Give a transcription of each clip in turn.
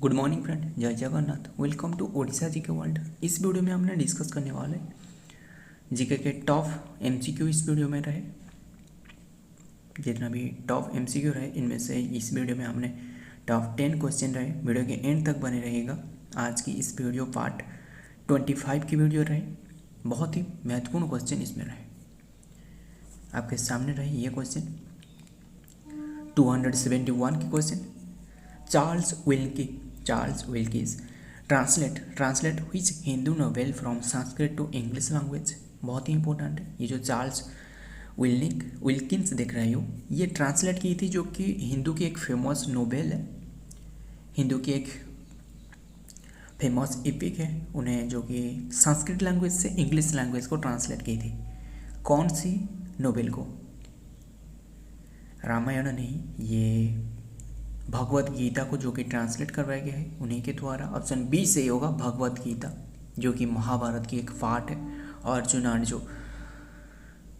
Good morning friend, जय Jagannath. Welcome to Odisha GK world. इस video में हमने डिस्कस करने वाले जीके के टॉप एमसीक्यू इस वीडियो में रहे। जितना भी टॉप एमसीक्यू रहे इनमें से इस वीडियो में हमने टॉप 10 क्वेश्चन रहे। वीडियो के एंड तक बने रहेगा। आज की इस वीडियो पार्ट 25 की वीडियो रहे। बहुत ही महत्वपूर्ण क्वेश्चन इसमें रहे। आपके सामने रहे ये क्वेश्चन 271 की question. Charles Wilkins translate which Hindu novel from Sanskrit to English language. बहुत ही इंपॉर्टेंट है। ये जो चार्ल्स विल्किंस देख रहे हो, ये ट्रांसलेट की थी जो कि हिंदू की एक फेमस नोवेल है, हिंदू की एक फेमस एपिक है, उन्हें जो कि संस्कृत लैंग्वेज से इंग्लिश लैंग्वेज को ट्रांसलेट की थी। कौन सी नोवेल को? रामायण नहीं, ये भगवत गीता को जो कि ट्रांसलेट करवाया गया है उन्हीं के द्वारा। ऑप्शन बी से होगा भगवत गीता, जो कि महाभारत की एक पार्ट है। अर्जुन और जो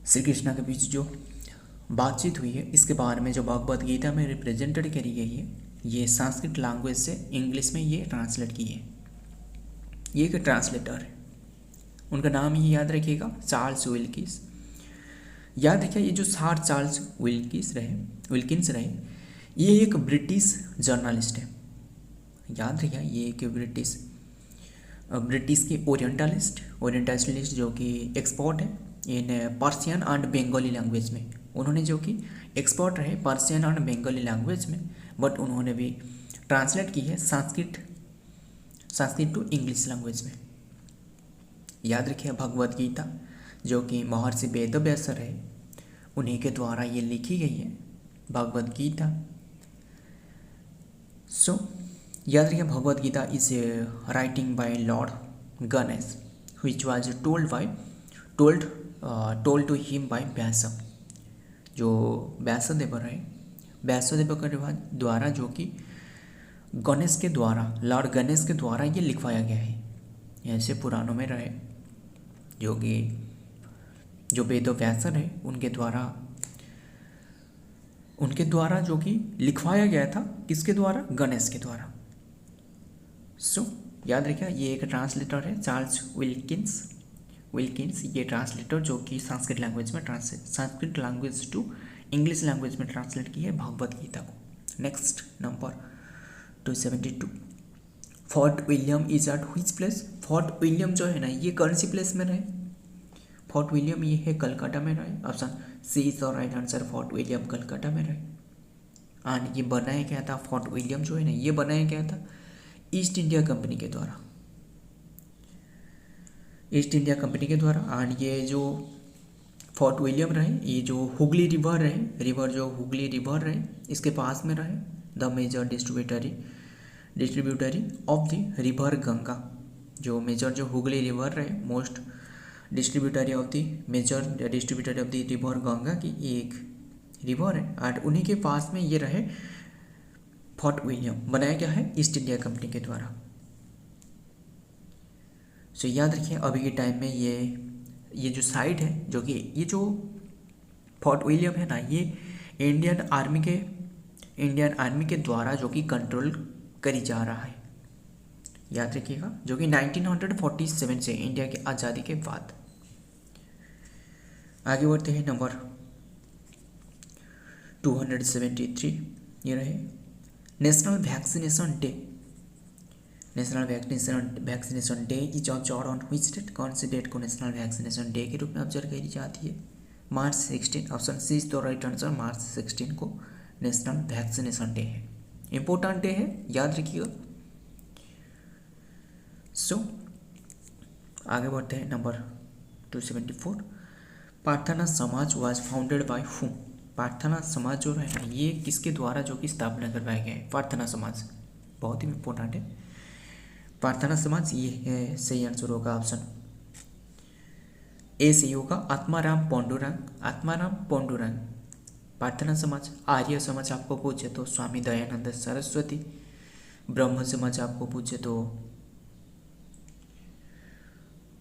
श्री कृष्ण के बीच जो बातचीत हुई है इसके बारे में जो भगवत गीता में रिप्रेजेंटेड करी गई है, ये संस्कृत लैंग्वेज से इंग्लिश में ये ट्रांसलेट की है। ये एक ट्रांसलेटर है, उनका नाम ये याद रखिएगा, चार्ल्स विल्किंस। याद रखिए ये जो चार्ल्स विल्किंस रहे, ये एक ब्रिटिश जर्नलिस्ट है। याद रखिए ये एक ब्रिटिश के ओरिएंटलिस्ट जो कि एक्सपर्ट है in Persian and Bengali language में। उन्होंने जो कि एक्सपर्ट रहे पर्शियन एंड बंगाली लैंग्वेज में, बट उन्होंने भी ट्रांसलेट की है संस्कृत टू इंग्लिश लैंग्वेज में। याद रखिए भगवत गीता जो कि महर्षि वेदव्यास है, उन्हीं के द्वारा ये लिखी गई है भगवत गीता। सो याद रखिए Bhagavad Gita is writing by Lord Ganesh which was told to him by Vyas. जो व्यासदेव रहे, व्यासदेव के द्वारा जो कि गणेश के द्वारा, लॉर्ड गणेश के द्वारा ये लिखवाया गया है। ऐसे पुराणों में रहे जो कि जो वेद व्यास है उनके द्वारा जो कि लिखवाया गया था। किसके द्वारा? गणेश के द्वारा। सो याद रखिए ये एक ट्रांसलेटर है चार्ल्स विल्किंस। ये ट्रांसलेटर जो कि Sanskrit language to English language में ट्रांसलेट की है भगवत गीता को। Next number 272, Fort William is at which place. Fort William जो है ना, ये कौन सी प्लेस में रहे? फोर्ट विलियम ये है कलकत्ता में रहे। Option C is the right answer, Fort William Calcutta में रहे। एंड ये बनाया गया था, फोर्ट विलियम जो है ना, ये बनाया गया था ईस्ट इंडिया कंपनी के द्वारा। एंड ये जो फोर्ट विलियम रहे, ये जो हुगली रिवर रहे, इसके पास में रहे। The major distributary of the river Ganga. जो मेजर जो हुगली रिवर रहे, most distributary of the river Ganga की एक रिवर है। एंड उन्हीं के पास में ये रहे फोर्ट विलियम। बनाया गया है ईस्ट इंडिया कंपनी के द्वारा। सो याद रखिए अभी के टाइम में ये जो साइट है, जो कि ये जो फोर्ट विलियम है ना, ये इंडियन आर्मी के द्वारा जो कि कंट्रोल करी जा रहा है। याद रखिएगा, जो कि 1947 से इंडिया की आज़ादी के बाद। आगे बढ़ते हैं नंबर 273। ये रहे national vaccination day is observed on which date. कौन सी डेट को नेशनल वैक्सीनेशन डे के रूप में ऑब्जर्व करी जाती है? March 16। Option C is the right answer, March 16 को नेशनल वैक्सीनेशन डे है। इंपॉर्टेंट डे है, याद रखिएगा। सो आगे बढ़ते हैं नंबर 274। प्रार्थना समाज वाज फाउंडेड बाय हूम। प्रार्थना समाज जो है ये किसके द्वारा जो कि स्थापना करवाया गया है? प्रार्थना समाज बहुत ही इंपॉर्टेंट है। प्रार्थना समाज ये है, सही आंसर होगा ऑप्शन ए सही होगा, आत्माराम पांडुरंग। प्रार्थना समाज। आर्य समाज आपको पूछे तो स्वामी दयानंद सरस्वती। ब्रह्म समाज आपको पूछे तो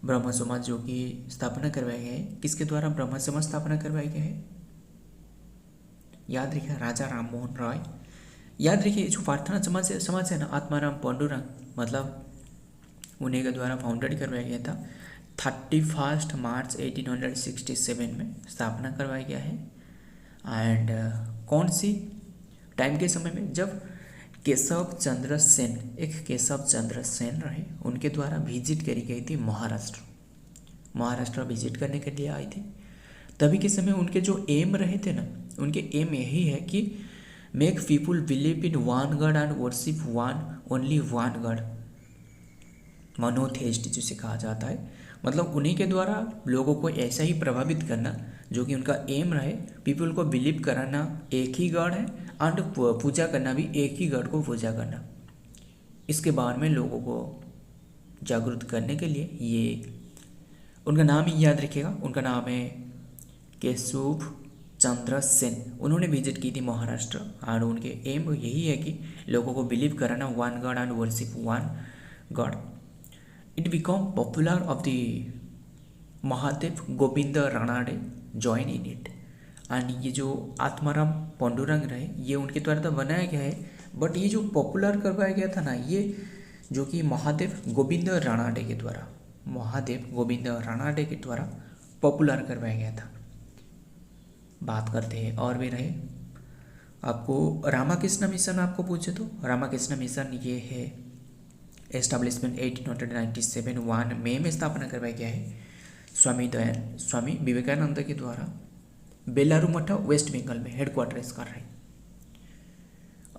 ब्रह्म समाज जो कि स्थापना करवाया गया है, किसके द्वारा ब्रह्म समाज स्थापना करवाया गया है? याद रखिए राजा राम मोहन रॉय याद रखिए जो प्रार्थना समाज है ना, आत्माराम पांडुरंग मतलब उन्हीं के द्वारा फाउंडेड करवाया गया था। 31 मार्च 1867 में स्थापना करवाया गया है। एंड कौन सी टाइम के समय में, जब केशव चंद्र सेन, एक केशव चंद्र सेन रहे, उनके द्वारा विजिट करी गई थी महाराष्ट्र विजिट करने के लिए आए थे। तभी के समय उनके जो एम रहे थे ना, उनके एम यही है कि make people believe in one God and worship only one God, monotheist जिसे कहा जाता है। मतलब उन्हीं के द्वारा लोगों को ऐसा ही प्रभावित करना, जो कि उनका एम रहे, पीपल को बिलीव कराना एक ही गॉड है एंड पूजा करना भी एक ही गॉड को पूजा करना। इसके बारे में लोगों को जागरूक करने के लिए ये उनका नाम ही याद रखिएगा, उनका नाम है केशव चंद्र सेन। उन्होंने विजिट की थी महाराष्ट्र और उनके एम यही है कि लोगों को बिलीव कराना one God and worship one God. It became popular of the Mahadev Govind Ranade join in it. And ये जो आत्माराम पांडुरंग रहे, ये उनके द्वारा तो बनाया गया है, बट ये जो पॉपुलर करवाया गया था ना, ये जो कि महादेव गोविंद रानाडे के द्वारा, महादेव गोविंद रानाडे के द्वारा पॉपुलर करवाया गया था। बात करते हैं और भी रहे। आपको रामाकृष्ण मिशन आपको पूछे तो रामाकृष्ण मिशन ये है एस्टाब्लिशमेंट 1897 1 मई में स्थापना करवाया गया है स्वामी विवेकानंद के द्वारा। बेलारू मठ वेस्ट बंगाल में हेडक्वार्टर इसका रहे।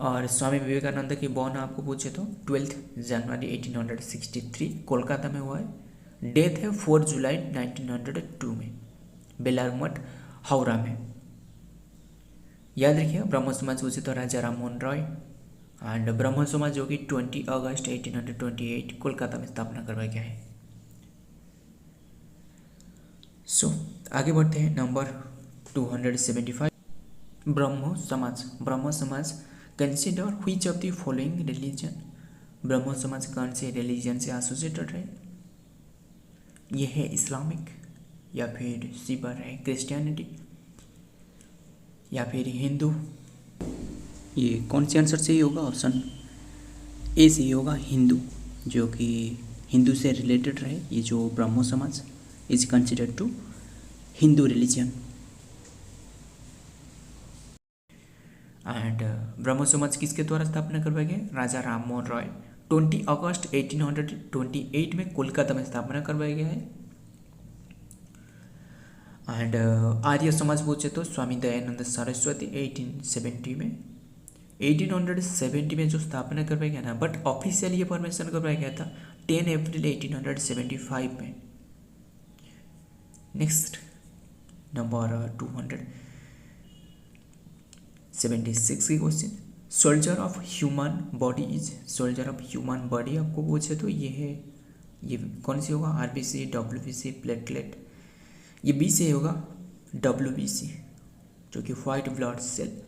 और स्वामी विवेकानंद की बॉर्न आपको पूछे तो 12 जनवरी 1863 कोलकाता में हुआ है। डेथ है 4 जुलाई 1902 में बेलारू मठ हावड़ा में। याद रखिए ब्रह्म समाज पूछे तो राजा राम मोहन रॉय। एंड ब्रह्म समाज जो कि 20 अगस्त 1828 कोलकाता में स्थापना करवाया गया है। आगे बढ़ते हैं नंबर 275। ब्रह्म समाज consider which of the following religion. ब्रह्म समाज कौन से रिलीजन से एसोसिएटेड है? यह है इस्लामिक, या फिर सिबर है क्रिश्चियनिटी, या फिर हिंदू। ये कौन से आंसर सही होगा? ऑप्शन ए सही होगा, हिंदू, जो कि हिंदू से रिलेटेड रहे। ये जो Brahmo Samaj is considered to Hindu religion. And Brahmo Samaj किसके द्वारा स्थापना करवाया गया? राजा राम मोहन रॉय। 20 अगस्त 1828 में कोलकाता में स्थापना करवाया गया है। एंड आर्य समाज पूछे तो स्वामी दयानंद सरस्वती 1870 में 1870 में जो स्थापना करवाया गया ना, बट ऑफिशियल ये परमिशन करवाया गया था 10 अप्रैल 1875 में। नेक्स्ट नंबर 276 की question, soldier of human body is. Soldier of human body आपको पूछे तो ये है, ये कौन सी होगा? RBC, WBC, platelet. ये बी से होगा डब्ल्यूबीसी, जो कि white blood cell.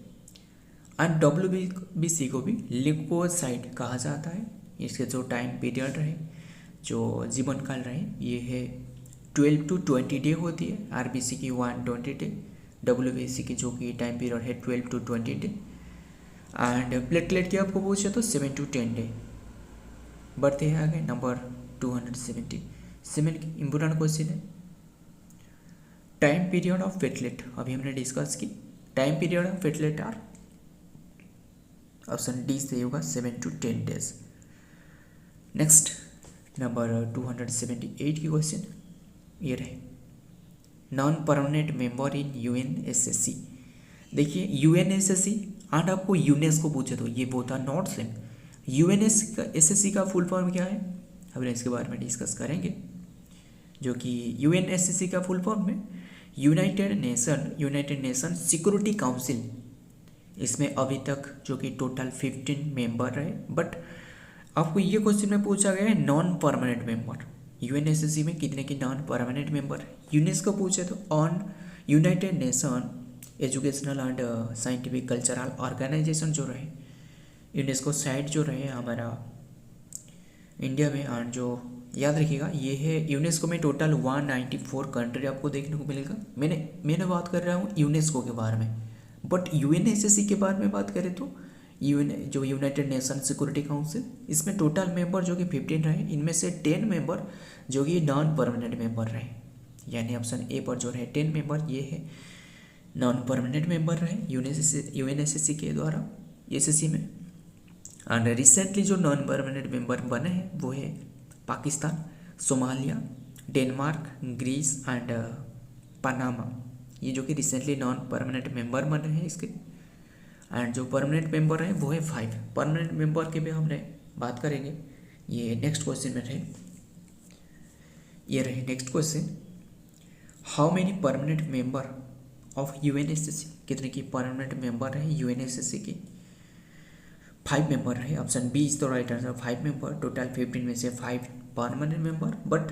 And WBC को भी ल्यूकोसाइट कहा जाता है। इसके जो टाइम पीरियड रहे, जो जीवन काल रहे, ये है 12 to 20 डे होती है। आरबीसी की 120 डे, डब्ल्यूबीसी की जो कि टाइम पीरियड है 12 to 20 डे। एंड प्लेटलेट की आपको पूछे तो 7 to 10 डे। बढ़ते हैं आगे नंबर 277 इम्पोर्टेंट क्वेश्चन है। टाइम पीरियड ऑफ प्लेटलेट अभी हमने डिस्कस की। Time period of platelet are, option D से होगा 7 to 10 डेज। नेक्स्ट नंबर 278 की क्वेश्चन ये रहे, नॉन परमानेंट मेंबर इन यूएनएसएससी। देखिए यूएनएसएससी एंड आपको यूनेस्को पूछे तो ये बहुत नॉट सेम। यूएनएसएससी का फुल फॉर्म क्या है, हम इसके बारे में डिस्कस करेंगे। जो कि यूएनएसएससी का फुल फॉर्म में यूनाइटेड नेशन सिक्योरिटी काउंसिल। इसमें अभी तक जो कि टोटल 15 मेंबर रहे, बट आपको ये क्वेश्चन में पूछा गया है नॉन परमानेंट मेंबर। यूएनएसएससी में कितने की नॉन परमानेंट मेंबर है? यूनेस्को पूछे तो on United Nation Educational and Scientific Cultural Organisation जो रहे, यूनेस्को साइट जो रहे हमारा इंडिया में। एंड जो याद रखिएगा ये है यूनेस्को में टोटल 194 कंट्री आपको देखने को मिलेगा। मैंने बात कर रहा हूँ यूनेस्को के बारे में, बट यूएनएसएससी के बारे में बात करें तो जो यूनाइटेड नेशन सिक्योरिटी काउंसिल, इसमें टोटल मेंबर जो कि 15 रहे, इनमें से 10 मेंबर जो कि नॉन परमानेंट मेंबर रहे, यानी ऑप्शन ए पर जो रहे 10 मेंबर ये है नॉन परमानेंट मेंबर रहे यूएनएससी के द्वारा एसएससी में। एंड रिसेंटली जो नॉन परमानेंट मेंबर बने हैं वो है Pakistan, Somalia, Denmark, Greece and Panama, ये जो कि रिसेंटली नॉन परमानेंट मेंबर बने हैं इसके। एंड जो परमानेंट मेंबर हैं वो है 5 परमानेंट मेंबर के भी हमने बात करेंगे। ये नेक्स्ट क्वेश्चन में रहे, ये रहे next question, how many permanent member of UNSC, कितने की परमानेंट मेंबर रहे यूएनएससी की? 5 मेंबर रहे, option B is the right answer. 5 member, total 15 में से 5 परमानेंट मेंबर, बट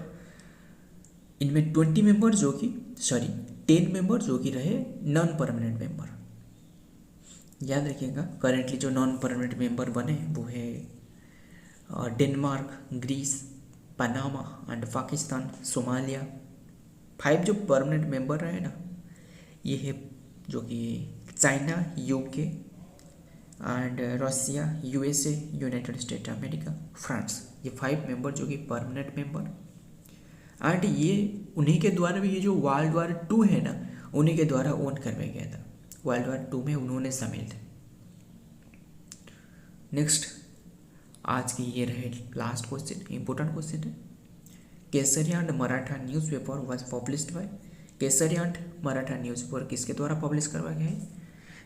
इनमें 20 मेंबर जो कि 10 मेंबर जो कि रहे नॉन परमानेंट मेंबर। याद रखिएगा करेंटली जो नॉन परमानेंट मेंबर बने वो है Denmark, Greece, Panama and Pakistan, Somalia. 5 जो परमानेंट मेंबर रहे ना ये है जो कि China, UK and Russia, USA, United State America, France, ये 5 मेंबर जो कि परमानेंट मेंबर। एंड ये उन्हीं के द्वारा भी, ये जो वर्ल्ड वॉर 2 है ना उन्हीं के द्वारा ओन करवाया गया था, वर्ल्ड वॉर 2 में उन्होंने शामिल थे। नेक्स्ट आज की ये रहे लास्ट क्वेश्चन, इंपॉर्टेंट क्वेश्चन है, Kesari and Maratha newspaper was published by, Kesari and Maratha newspaper किसके द्वारा पब्लिश करवाया गया है?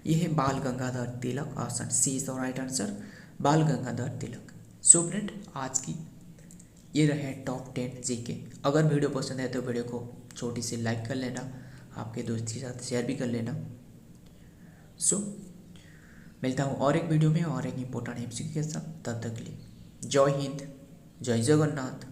ये है Bal Gangadhar Tilak, option C is the right answer, Bal Gangadhar Tilak. So friend आज की ये रहे टॉप 10 जीके। अगर वीडियो पसंद है तो वीडियो को छोटी सी लाइक कर लेना, आपके दोस्त के साथ शेयर भी कर लेना। सो मिलता हूँ और एक वीडियो में और एक इम्पोर्टेंट एमसीक्यू के साथ, तब तक के लिए जय हिंद, जय जगन्नाथ।